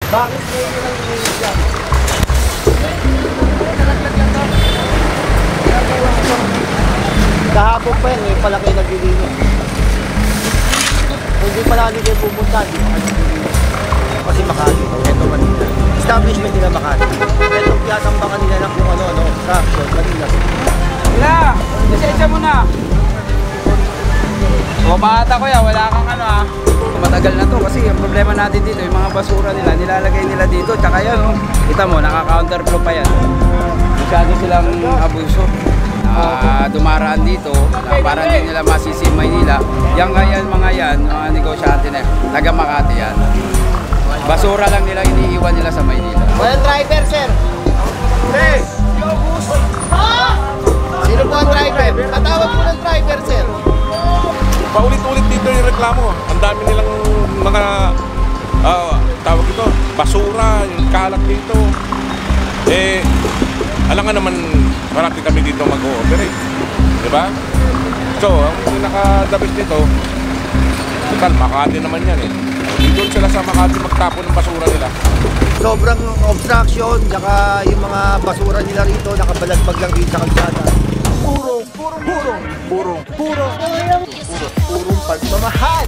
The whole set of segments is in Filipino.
Bakit may nilang inilis yan? Nalaglag yan to. Kahapon pa yan, ngayon pala kayo naglilinis. Kung hindi pala kayo pupunta, hindi pa kayo naglilinis. Kasi Makati, ito Manila. Establishment nila Makati. Ito tinatambakan nila lang kung ano, Traction, Manila. Wala! Lisensya mo na! O bata ko yan, wala kang ano ah. Matagal na to kasi ang problema natin dito, yung mga basura nila, nilalagay nila dito. Tsaka yan, oh. Kita mo, naka-counterflow pa yan. Masyado silang abuso. Dumaraan dito, para hindi nila masisi Maynila. Yan kaya mga yan, mga negosyante na taga Makati yan. Basura lang nila iniiwan nila sa Maynila. Walang driver, sir. Hey! Sino po ang driver? Patawag po ng driver, sir. Paulit-ulit dito yung reklamo. Ang dami nilang mga tawag ito, basura, yung kalat dito. Eh, alam nga naman, marami kami dito mag-ooperate. Diba? So, ang pinaka-dabis dito, total, Makati naman yan eh. Doon sila sa Makati magtapon ng basura nila. Sobrang obstruction, tsaka yung mga basura nila rito, nakabalagbag lang dito sa kalsada. Purong pagmamahal.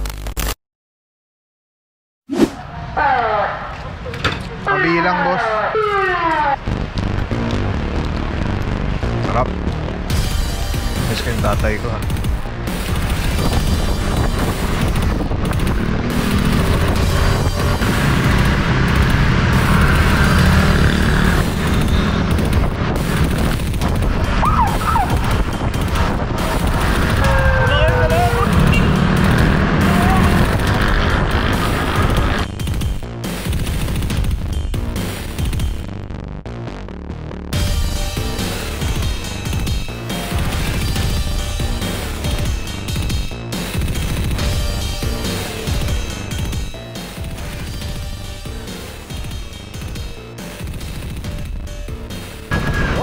Pabilang, boss. Sarap. Miss ko yung tatay ko, ha.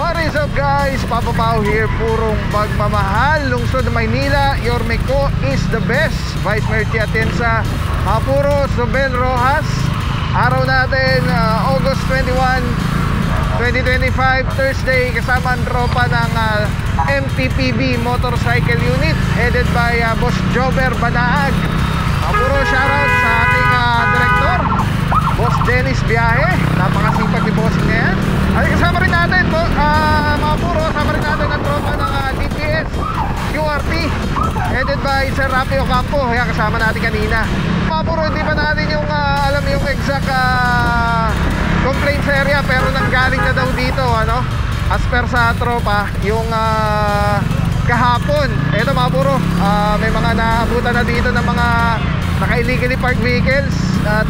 What is up, guys? Papa Pao here, purong pagmamahal, lungsod ng Maynila. Your Meco is the best. Vice Mayor Atienza, Puro Sobel Rojas. Araw natin, August 21, 2025, Thursday. Kasama ang tropa ng MTPB Motorcycle Unit, headed by Boss Jober Banaag. Puro shoutout sa ating director, Boss Dennis Biyahe. Napakasipag ni bossing na yan. At kasama rin natin, mga puro, kasama rin natin ang tropa ng DPS QRT, headed by Sir Rafi Ocampo. Kaya kasama natin kanina. Mga puro, hindi pa natin yung alam yung exact complaints area, pero nanggaling na daw dito, ano, as per sa tropa, yung kahapon. Eto mga puro, may mga naabutan na dito ng mga naka-illegally parked vehicles. At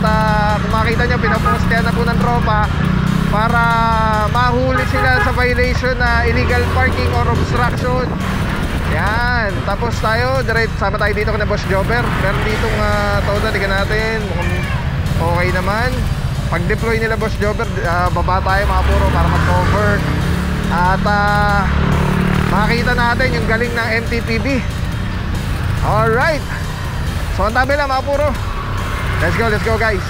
kung makita nyo, pinapostean na po ng tropa para mahuli sila sa violation na illegal parking or obstruction. Yan. Tapos tayo, direct sama tayo dito kay Boss Jobber. Meron ditong toda, tignan natin. Mukhang okay naman. Pag-deploy nila Boss Jobber, baba tayo mga puro para mag-cover. At makikita natin yung galing ng MTPB. Alright. So ang tabi lang mga puro. Let's go guys.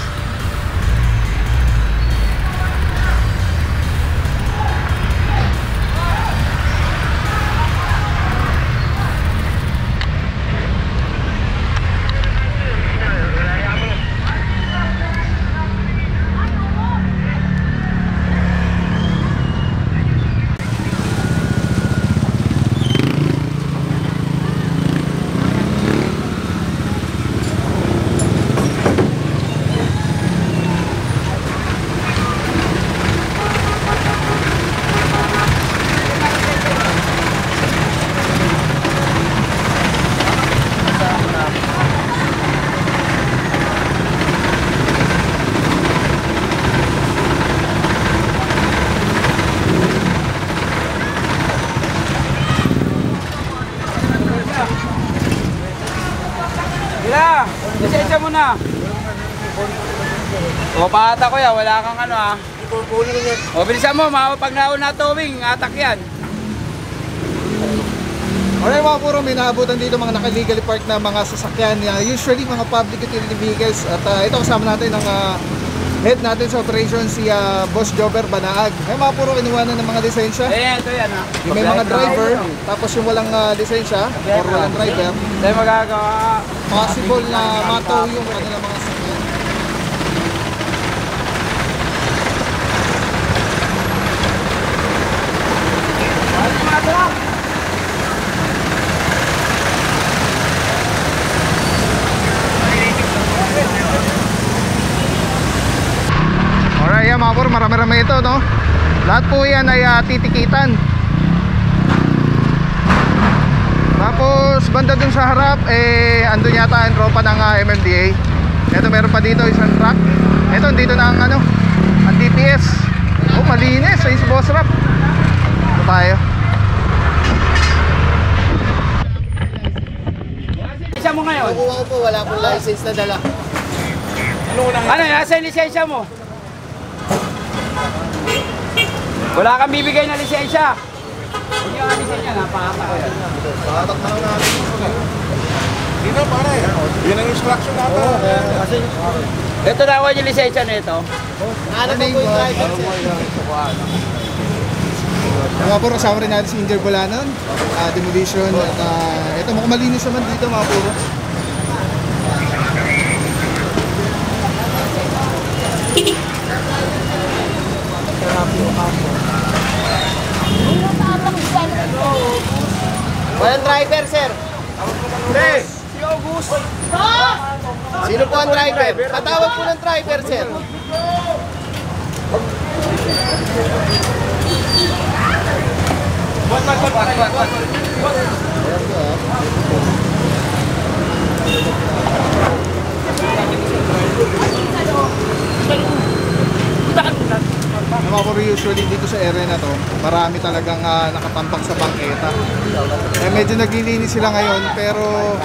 Lisensya mo na. O bata ko yan, wala kang ano ah. O bilisan mo, pag nauna towing, atak yan. Alright mga puro, may naabutan dito mga naka-legally parked na mga sasakyan, usually mga public utility vehicles. At ito kasama natin ang head natin sa operation si Boss Jobber Banaag. May mga puro kinuha na ng mga lisensya. Eh, ito yan ha. Yung may mga driver, tapos yung walang lisensya or walang driver, Tayo magagawa. possible na mataw yung kanilang mga sakyan. Alright, yan mga puro, marami-rami ito, no? Lahat po yan ay titikitan. Tapos banda dun sa harap, andun yata ang tropa ng MMDA. Ito meron pa dito isang truck. Ito dito na ang ang DPS. Oh, malinis, sa Boss Rap. Ito tayo. Lisensya mo ngayon? Nakuha ko po, wala akong license na dala. Ano, nasa yung lisensya mo? Wala kang bibigay na lisensya. Hindi yung lisensya, napakaka ko yan. Patak na lang natin. Dito pare, yun ang instruction natin. Kasi, Ito na ako yung lisensya na ito. ano po yung driver, sir? Mga puro, kasama rin natin si Inger Bolanon, Demolition. At ito, mukhang malinis naman dito mga puro. Walang driver, sir. Si August. Sino po ang driver? Patawag po ng driver, sir. Mga puro, usually dito sa area na to, marami talagang nakatampang sa bangketa. Medyo naglilinis sila ngayon, pero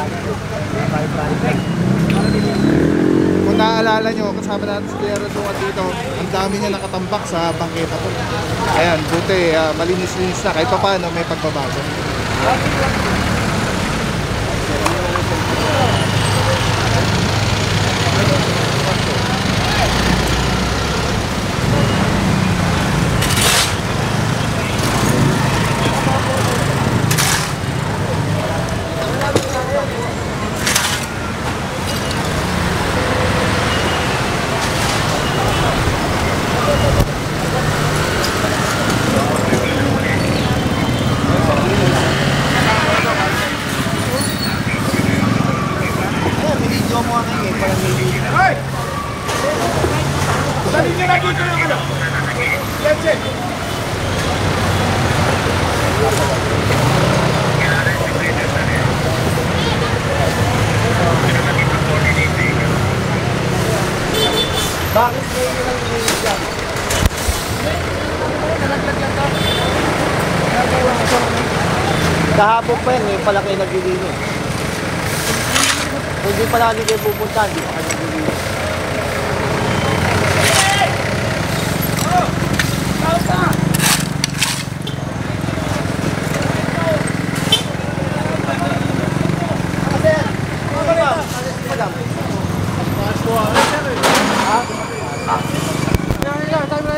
kung naaalala nyo, kasama natin si Kuya Radungan dito, ang dami niya nakatambak sa bangketa po. Ayan, buti, malinis-linis na, kahit pa paano may pagbabago. Video mo ang hingin, parang hindi. Bakit kayo lang hingin dyan? Kahapon pa yan, ngayon pala kayo naglilinis. Kung di pala kayo pupunta, di pa kayo naglilinis.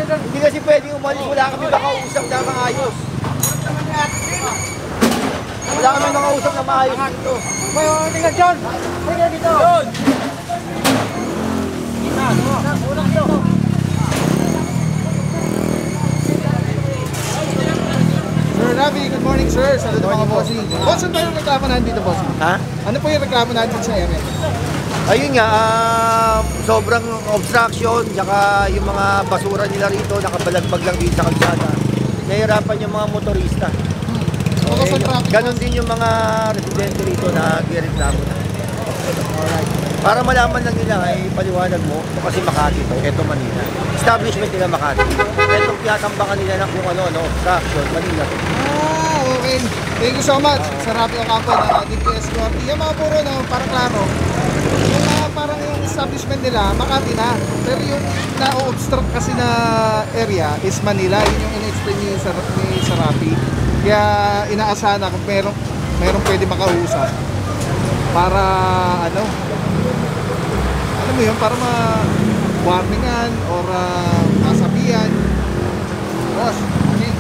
Hindi kasi pwedeng umalis, wala kami makausap na maayos. Wala kami makausap na maayos dito. Tingnan John! Tingnan dito! John! Sir Ravi, good morning sir. Saludo mga bossing. Boss, ano ba yung reklamo natin dito, bossing? Ha? Ano po yung reklamo natin sa area? Ayun nga, sobrang obstruction, tsaka yung mga basura nila rito, nakabalagbag lang dito sa kalsada. Nahihirapan yung mga motorista. Mga sa traffic. Ganon din yung mga residente rito na gireklamo na. Alright. Para malaman lang nila, ay paliwanag mo, ito kasi Makati to, ito Manila. Establishment nila Makati. Itong tinatambakan nila ng kung ano, obstruction, Manila to. Okay. Thank you so much. Sa Rapi Ocampo ng DPS Corte. Yung mga puro na, para klaro, yung parang yung establishment nila, Makati na. Pero yung na-obstruct kasi na area is Manila. Yun yung in-explain ni Rapi. Kaya inaasahan na kung merong pwede makausap para ano mo yun, para warningan or masabihan. Boss, okay.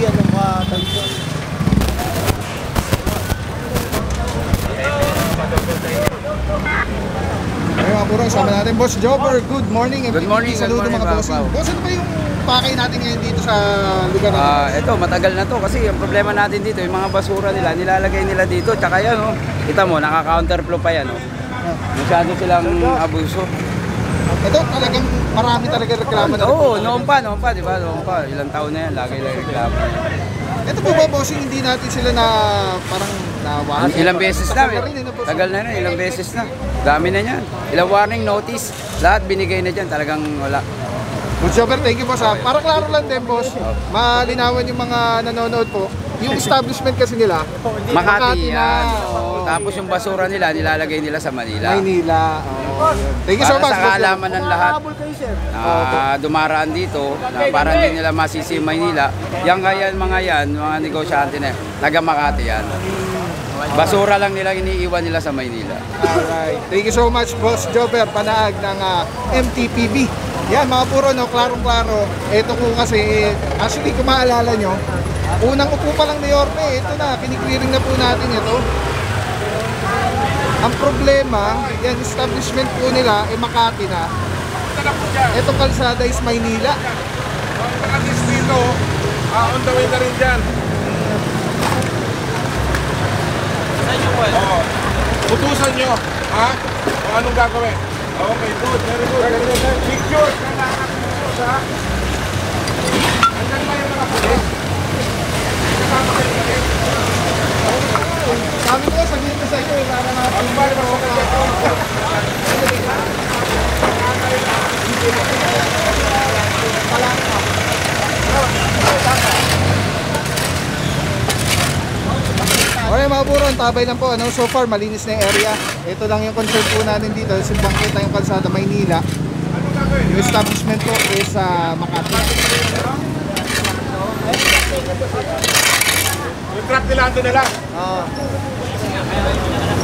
Ano ka, talito? Ay mga puro, sama natin. Boss Jobber, good morning. Good morning, Saludo good morning, mga bossing. Pao. Boss, ano ba yung pakay natin ngayon dito sa lugar natin? Ito, matagal na to kasi ang problema natin dito, yung mga basura nila, nilalagay nila dito. Tsaka yan, oh. Kita mo, naka-counterflow pa yan. Oh. Masyado silang abuso. Ito talagang marami talaga reklamo na. Oo, noon pa, di ba? Noon pa, ilang taon na yan, lagi lang reklamo. Ito po ba, bossing, hindi natin sila na parang nawahan? Ilang beses na, boss. tagal na rin, ilang beses na. Dami na yan. Ilang warning notice, lahat binigay na dyan, talagang wala. Boss Jobber, thank you boss ha. Para klaro lang din boss, malinawan yung mga nanonood po. Yung establishment kasi nila, Makati yan. Oo. Tapos yung basura nila, nilalagay nila sa Manila. Maynila. Oo, yun. Thank you so Para much. sa Boss Jobber. kaalaman ng lahat na dumaraan dito, na parang hindi nila masisi Maynila, yan kaya mga negosyante na yan, taga Makati yan. Basura lang nila iniiwan nila sa Maynila. Alright. Thank you so much, Boss Jobber, panaag ng MTPB. Yan, mga puro, no, klarong-klaro. Ito po kasi, actually, kung maalala nyo, unang upo pa lang ni Yorme, ito na, kiniklearing na po natin ito. Ang problema, yan, establishment po nila, Makati na. Itong kalsada is Maynila. Pagkatis dito, on the way na rin dyan. Oo. Utusan nyo, ha? Kung anong gagawin. Okay, good, very good. Picture, kailangan pictures, ha? Andan ba yung mga pulis? Kasama kayo pulis? Sabi ko, sabihin ko sa inyo, para na Ano ba yung mga Okay mga buron, tabay lang po. Ano, so far, malinis na yung area. Ito lang yung concern po natin dito. Simbang kita yung kalsada Maynila. Yung establishment po is Makati. Yung truck ni Lando na lang.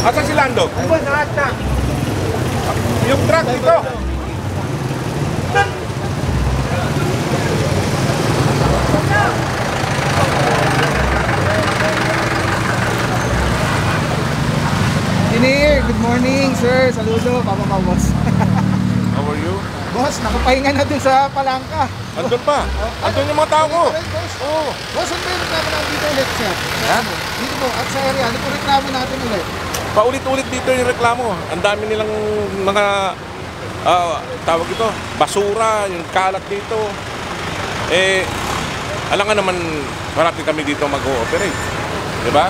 Asan si Lando? Yung truck dito. Engineer, good morning sir. Saludo, Papa Boss. How are you? Boss, nakapahinga na dun sa palangka. Andun pa. Andun yung mga tao ko. Oo. Boss, ano ba yung reklamo natin dito ulit, sir? Ha? Dito po, at sa area, ano po reklamo natin ulit? Paulit-ulit dito yung reklamo. Ang dami nilang mga tawag ito, basura, yung kalat dito. Alam nga naman, marami kami dito mag-ooperate. Di ba?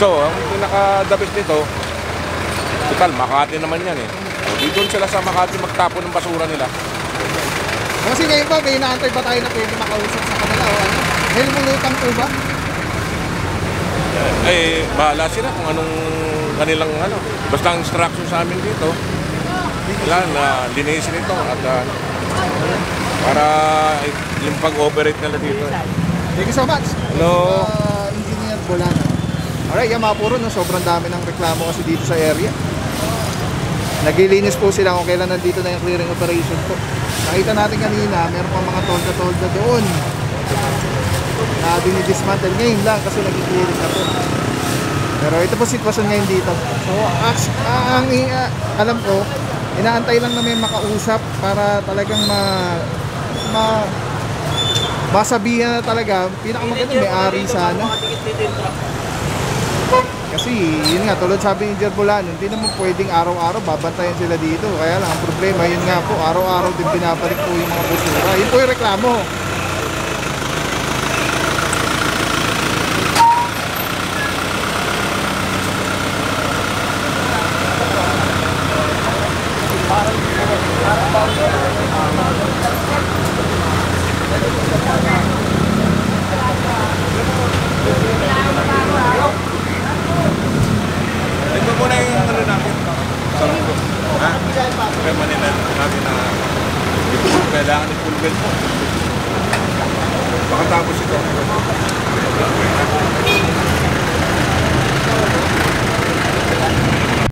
So, ang pinaka-dabis nito, total, Makati naman yan eh. So, dito sila sa Makati magtapon ng basura nila. Kasi ngayon ba, may inaantay ba tayo na pwede makausap sa kanila o ano? May lumulutang po ba? Bahala sila kung anong kanilang basta ang instruction sa amin dito. Kailangan na linisin ito at para yung pag-operate nila dito. Thank you so much. Hello. Engineer Bolano. Alright, yan mga puro, no? Sobrang dami ng reklamo kasi dito sa area. Naglilinis po sila kung kailan nandito na yung clearing operation po. Nakita natin kanina, meron pa mga tolda-tolda doon na dinidismantle ngayon lang kasi nag-clearing na po. Pero ito po sitwasyon ngayon dito. So, alam ko, inaantay lang na may makausap para talagang masabihan na talaga. Pinakamaganda, may ari sana. Kasi yun nga, tulad sabi ni Jerbolano, hindi naman pwedeng araw-araw babantayan sila dito. Kaya lang, ang problema, yun nga po, araw-araw din binabalik po yung mga basura. Yun po yung reklamo. Ito muna yung natin. Sarap ko. Ha? Kaya manila natin na ito kailangan ni full belt po. Pakatapos ito.